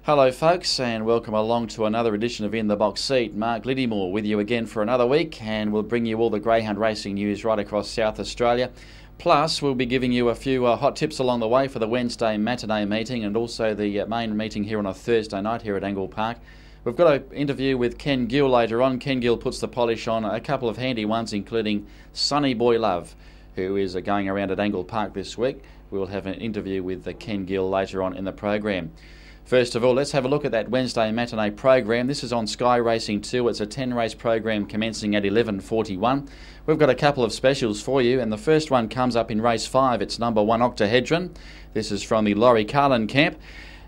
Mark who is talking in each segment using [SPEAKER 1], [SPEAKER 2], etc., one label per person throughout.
[SPEAKER 1] Hello folks, and welcome along to another edition of In the Box Seat. Mark Liddymore with you again for another week, and we'll bring you all the greyhound racing news right across South Australia. Plus we'll be giving you a few hot tips along the way for the Wednesday matinee meeting and also the main meeting here on a Thursday night here at Angle Park. We've got an interview with Ken Gill later on. Ken Gill puts the polish on a couple of handy ones, including Sunny Boy Love, who is going around at Angle Park this week. We'll have an interview with Ken Gill later on in the program. First of all, let's have a look at that Wednesday matinee program. This is on Sky Racing 2. It's a 10-race program commencing at 11:41. We've got a couple of specials for you, and the first one comes up in race 5. It's number 1 Octahedron. This is from the Laurie Carlin camp.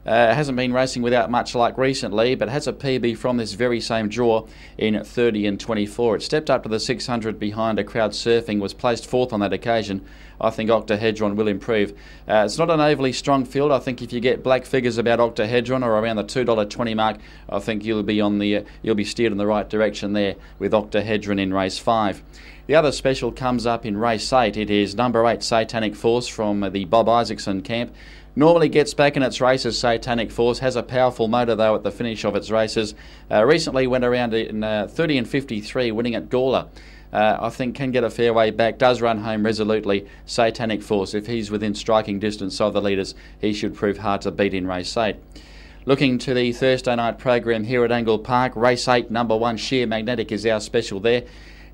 [SPEAKER 1] Hasn't been racing without much luck recently, but has a PB from this very same draw in 30 and 24. It stepped up to the 600 behind a crowd surfing, was placed 4th on that occasion. I think Octahedron will improve. It's not an overly strong field. I think if you get black figures about Octahedron or around the $2.20 mark, I think you'll be steered in the right direction there with Octahedron in race 5. The other special comes up in race 8. It is number 8 Satanic Force from the Bob Isaacson camp. Normally gets back in its races, Satanic Force. Has a powerful motor, though, at the finish of its races. Recently went around in 30 and 53, winning at Gawler. I think can get a fair way back. Does run home resolutely. Satanic Force, if he's within striking distance of the leaders, he should prove hard to beat in race 8. Looking to the Thursday night program here at Angle Park, race 8, number 1 Sheer Magnetic is our special there.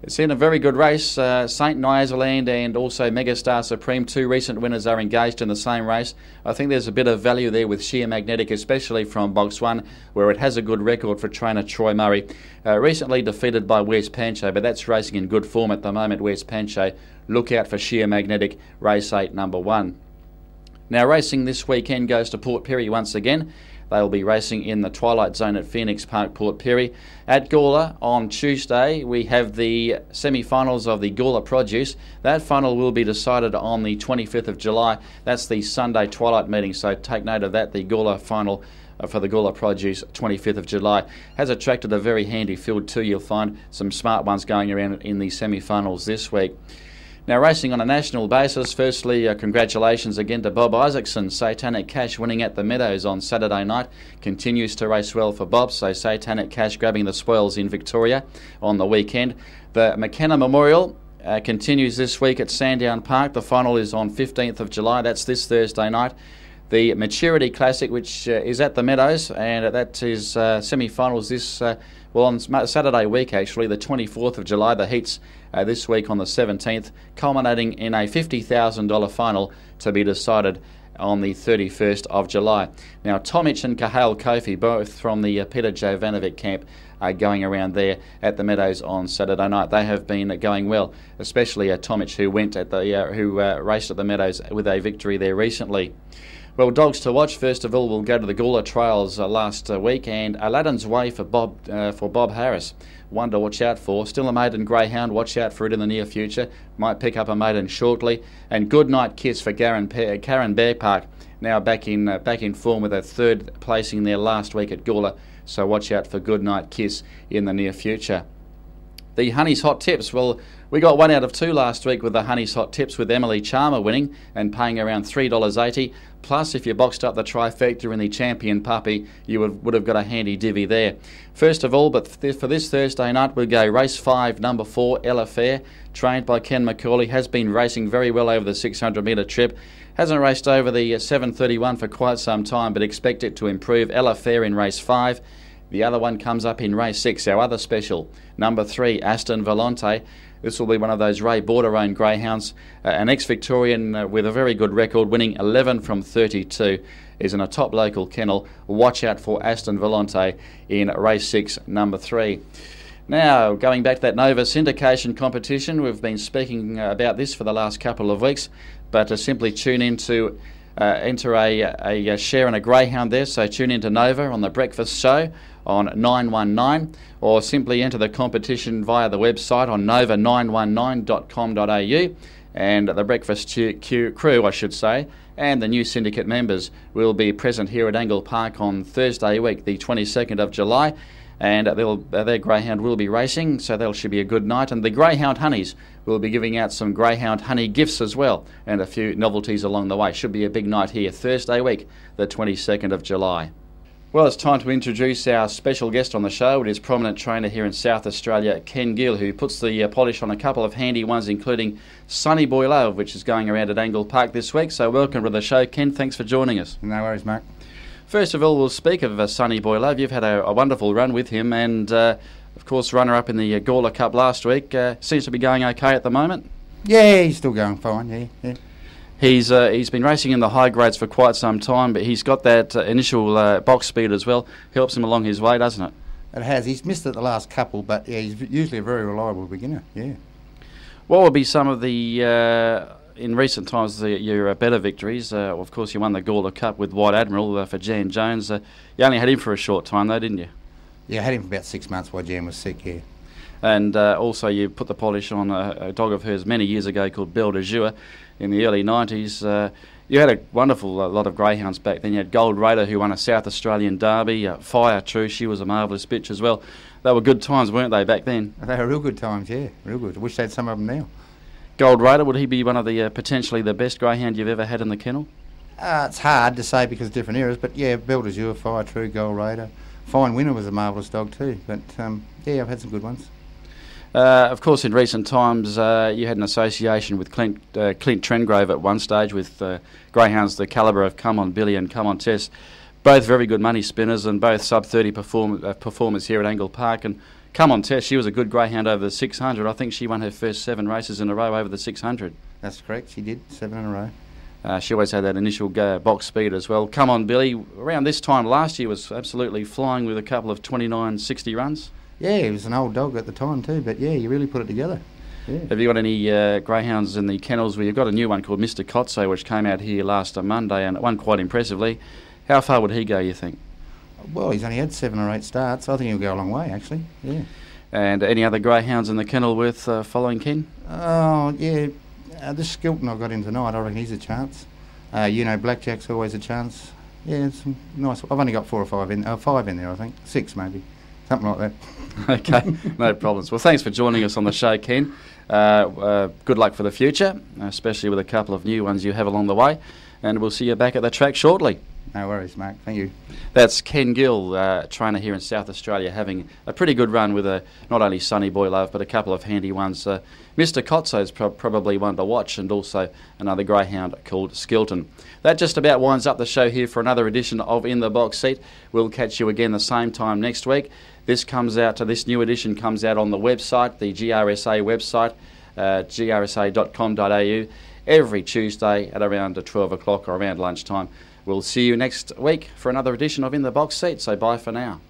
[SPEAKER 1] It's in a very good race. St. Nyasaland and also Megastar Supreme, 2 recent winners, are engaged in the same race. I think there's a bit of value there with Sheer Magnetic, especially from Box 1, where it has a good record for trainer Troy Murray. Recently defeated by Wes Pancho, but that's racing in good form at the moment, Wes Pancho. Look out for Sheer Magnetic, race 8, number 1. Now racing this weekend goes to Port Pirie once again. They'll be racing in the Twilight Zone at Phoenix Park, Port Pirie. At Gawler on Tuesday, we have the semi-finals of the Gawler Produce. That final will be decided on the 25th of July. That's the Sunday Twilight meeting, so take note of that. The Gawler final for the Gawler Produce, 25th of July. Has attracted a very handy field too. You'll find some smart ones going around in the semi-finals this week. Now racing on a national basis, firstly congratulations again to Bob Isaacson. Satanic Cash winning at the Meadows on Saturday night. Continues to race well for Bob, so Satanic Cash grabbing the spoils in Victoria on the weekend. The McKenna Memorial continues this week at Sandown Park. The final is on 15th of July, that's this Thursday night. The Maturity Classic, which is at the Meadows, and that is semi-finals this on Saturday week, actually, the 24th of July. The heats this week on the 17th, culminating in a $50,000 final to be decided on the 31st of July. Now, Tomic and Cahail Kofi, both from the Peter Jovanovic camp, are going around there at the Meadows on Saturday night. They have been going well, especially Tomic, who went at the raced at the Meadows with a victory there recently. Well, dogs to watch. First of all, we'll go to the Gawler Trails last week, and Aladdin's Way for Bob Harris. One to watch out for. Still a maiden greyhound. Watch out for it in the near future. Might pick up a maiden shortly. And Goodnight Kiss for Karen Bear Park. Now back in form with a 3rd placing there last week at Gawler. So watch out for Goodnight Kiss in the near future. The Honey's Hot Tips. Well, we got 1 out of 2 last week with the Honey's Hot Tips, with Emily Charmer winning and paying around $3.80. Plus, if you boxed up the trifecta in the Champion Puppy, you would have got a handy divvy there. First of all, but for this Thursday night, we'll go race 5, number 4, Ella Fair, trained by Ken McCauley. Has been racing very well over the 600-metre trip. Hasn't raced over the 7:31 for quite some time, but expect it to improve. Ella Fair in race 5. The other one comes up in race 6, our other special, number 3, Aston Volante. This will be one of those Ray Border-owned greyhounds. An ex-Victorian with a very good record, winning 11 from 32, is in a top local kennel. Watch out for Aston Volante in race 6, number 3. Now, going back to that Nova syndication competition, we've been speaking about this for the last couple of weeks, but simply tune in to enter a share in a greyhound there, so tune into Nova on the breakfast show on 919, or simply enter the competition via the website on nova919.com.au, and the breakfast crew, I should say, and the new syndicate members will be present here at Angle Park on Thursday week, the 22nd of July, and their greyhound will be racing, so that should be a good night. And the Greyhound Honeys will be giving out some Greyhound Honey gifts as well, and a few novelties along the way. Should be a big night here Thursday week, the 22nd of July. Well, it's time to introduce our special guest on the show. It is prominent trainer here in South Australia, Ken Gill, who puts the polish on a couple of handy ones, including Sunny Boy Love, which is going around at Angle Park this week. So welcome to the show, Ken. Thanks for joining us.
[SPEAKER 2] No worries, Mark.
[SPEAKER 1] First of all, we'll speak of Sunny Boy Love. You've had a wonderful run with him and, of course, runner-up in the Gawler Cup last week. Seems to be going okay at the moment.
[SPEAKER 2] Yeah, he's still going fine, yeah.
[SPEAKER 1] He's been racing in the high grades for quite some time, but he's got that initial box speed as well. Helps him along his way, doesn't it?
[SPEAKER 2] It has. He's missed it the last couple, but yeah, he's usually a very reliable beginner, yeah.
[SPEAKER 1] What would be some of the, in recent times, your better victories? Of course, you won the Gawler Cup with White Admiral for Jan Jones. You only had him for a short time, though, didn't you?
[SPEAKER 2] Yeah, I had him for about 6 months while Jan was sick, yeah.
[SPEAKER 1] And also you put the polish on a dog of hers many years ago called Belle de Jour in the early 90s. You had a wonderful lot of greyhounds back then. You had Gold Raider, who won a South Australian Derby. Fire True, she was a marvellous bitch as well. They were good times, weren't they, back then?
[SPEAKER 2] They were real good times, yeah, real good. I wish they had some of them now.
[SPEAKER 1] Gold Raider, would he be one of the potentially the best greyhound you've ever had in the kennel?
[SPEAKER 2] It's hard to say because of different eras, but yeah, Belle de Jour, Fire True, Gold Raider. Fine Winner was a marvellous dog too, but yeah, I've had some good ones.
[SPEAKER 1] Of course, in recent times, you had an association with Clint Trengrove at one stage with greyhounds the calibre of Come On Billy and Come On Tess. Both very good money spinners and both sub-30 performers here at Angle Park. And Come On Tess, she was a good greyhound over the 600. I think she won her first 7 races in a row over the 600.
[SPEAKER 2] That's correct, she did, 7 in a row.
[SPEAKER 1] She always had that initial box speed as well. Come On Billy, around this time last year, was absolutely flying with a couple of 29.60 runs.
[SPEAKER 2] Yeah, he was an old dog at the time too, but yeah, you really put it together. Yeah.
[SPEAKER 1] Have you got any greyhounds in the kennels? Well, you've got a new one called Mr. Kotso, which came out here last Monday and won quite impressively. How far would he go, you think?
[SPEAKER 2] Well, he's only had 7 or 8 starts. I think he'll go a long way, actually. Yeah.
[SPEAKER 1] And any other greyhounds in the kennel worth following, Ken?
[SPEAKER 2] Oh, yeah. This Skilton I got in tonight, I reckon he's a chance. Blackjack's always a chance. Yeah, it's nice. I've only got 4 or 5 in, 5 in there, I think. 6 maybe. Something like that.
[SPEAKER 1] Okay, no problems. Well, thanks for joining us on the show, Ken. Good luck for the future, especially with a couple of new ones you have along the way. And we'll see you back at the track shortly.
[SPEAKER 2] No worries, Mark. Thank you.
[SPEAKER 1] That's Ken Gill, trainer here in South Australia, having a pretty good run with not only Sunny Boy Love, but a couple of handy ones. Mr. Kotso's probably one to watch, and also another greyhound called Skilton. That just about winds up the show here for another edition of In the Box Seat. We'll catch you again the same time next week. This new edition comes out on the website, the GRSA website, grsa.com.au, every Tuesday at around 12 o'clock or around lunchtime. We'll see you next week for another edition of In the Box Seat, so bye for now.